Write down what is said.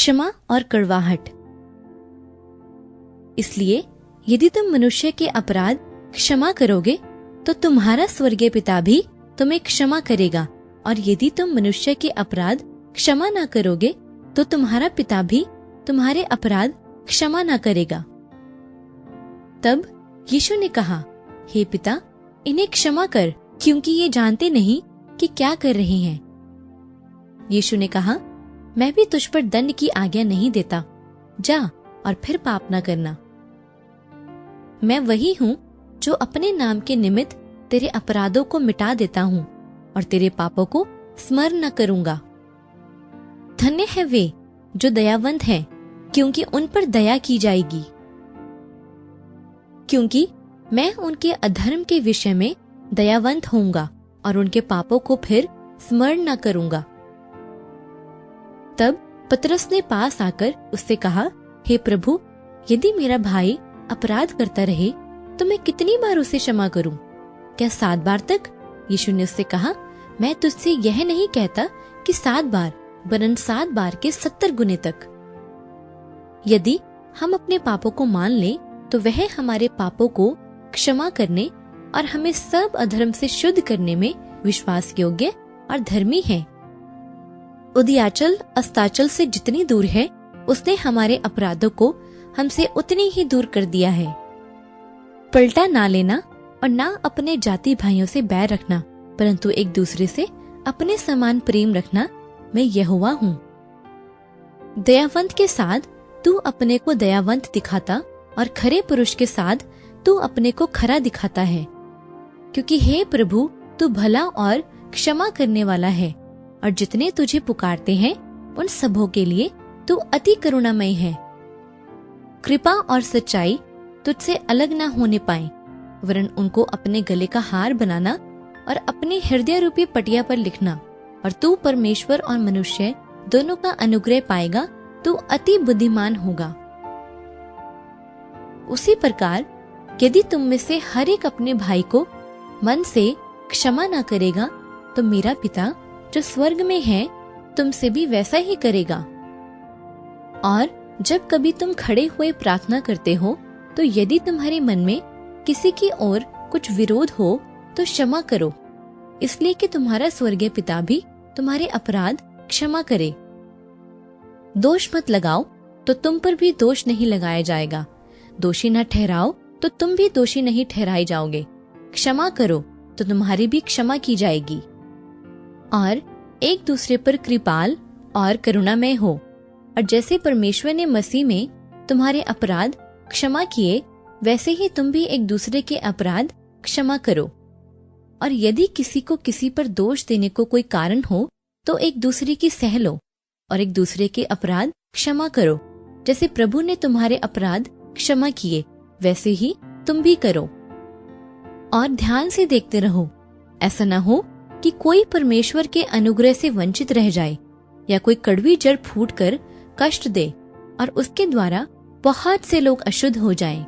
क्षमा और कड़वाहट। इसलिए यदि तुम मनुष्य के अपराध क्षमा करोगे तो तुम्हारा स्वर्गीय पिता भी तुम्हें क्षमा करेगा, और यदि तुम मनुष्य के अपराध क्षमा न करोगे तो तुम्हारा पिता भी तुम्हारे अपराध क्षमा न करेगा। तब यीशु ने कहा, हे पिता, इन्हें क्षमा कर, क्योंकि ये जानते नहीं कि क्या कर रहे हैं। यीशु ने कहा, मैं भी तुझ पर दंड की आज्ञा नहीं देता, जा और फिर पाप न करना। मैं वही हूँ जो अपने नाम के निमित्त तेरे अपराधों को मिटा देता हूँ और तेरे पापों को स्मरण न करूंगा। धन्य है वे जो दयावंत हैं, क्योंकि उन पर दया की जाएगी। क्योंकि मैं उनके अधर्म के विषय में दयावंत होऊंगा और उनके पापों को फिर स्मरण न करूंगा। तब पतरस ने पास आकर उससे कहा, हे प्रभु, यदि मेरा भाई अपराध करता रहे तो मैं कितनी बार उसे क्षमा करूं? क्या 7 बार तक? यीशु ने उससे कहा, मैं तुझसे यह नहीं कहता कि 7 बार, वरन 7 बार के 70 गुने तक। यदि हम अपने पापों को मान लें तो वह हमारे पापों को क्षमा करने और हमें सब अधर्म से शुद्ध करने में विश्वास योग्य और धर्मी है। उदयाचल अस्ताचल से जितनी दूर है, उसने हमारे अपराधों को हमसे उतनी ही दूर कर दिया है। पलटा ना लेना और ना अपने जाति भाइयों से बैर रखना, परंतु एक दूसरे से अपने समान प्रेम रखना, मैं यहोवा हूँ। दयावंत के साथ तू अपने को दयावंत दिखाता और खरे पुरुष के साथ तू अपने को खरा दिखाता है। क्योंकि हे प्रभु, तू भला और क्षमा करने वाला है, और जितने तुझे पुकारते हैं उन सबों के लिए तू अति करुणामय है। कृपा और सच्चाई तुझसे अलग न होने पाए, वरन उनको अपने गले का हार बनाना और अपने हृदय रूपी पटिया पर लिखना, और तू परमेश्वर और मनुष्य दोनों का अनुग्रह पाएगा, तू अति बुद्धिमान होगा। उसी प्रकार यदि तुम में से हर एक अपने भाई को मन से क्षमा न करेगा तो मेरा पिता जो स्वर्ग में है तुमसे भी वैसा ही करेगा। और जब कभी तुम खड़े हुए प्रार्थना करते हो तो यदि तुम्हारे मन में किसी की ओर कुछ विरोध हो तो क्षमा करो, इसलिए कि तुम्हारा स्वर्गीय पिता भी तुम्हारे अपराध क्षमा करे। दोष मत लगाओ तो तुम पर भी दोष नहीं लगाया जाएगा, दोषी न ठहराओ तो तुम भी दोषी नहीं ठहराए जाओगे। क्षमा करो तो तुम्हारी भी क्षमा की जाएगी। और एक दूसरे पर कृपाल और करुणामय हो, और जैसे परमेश्वर ने मसीह में तुम्हारे अपराध क्षमा किए, वैसे ही तुम भी एक दूसरे के अपराध क्षमा करो। और यदि किसी को किसी पर दोष देने को कोई कारण हो तो एक दूसरे की सह लो और एक दूसरे के अपराध क्षमा करो। जैसे प्रभु ने तुम्हारे अपराध क्षमा किए, वैसे ही तुम भी करो। और ध्यान से देखते रहो, ऐसा न हो कि कोई परमेश्वर के अनुग्रह से वंचित रह जाए या कोई कड़वी जड़ फूटकर कष्ट दे और उसके द्वारा बहुत से लोग अशुद्ध हो जाएं।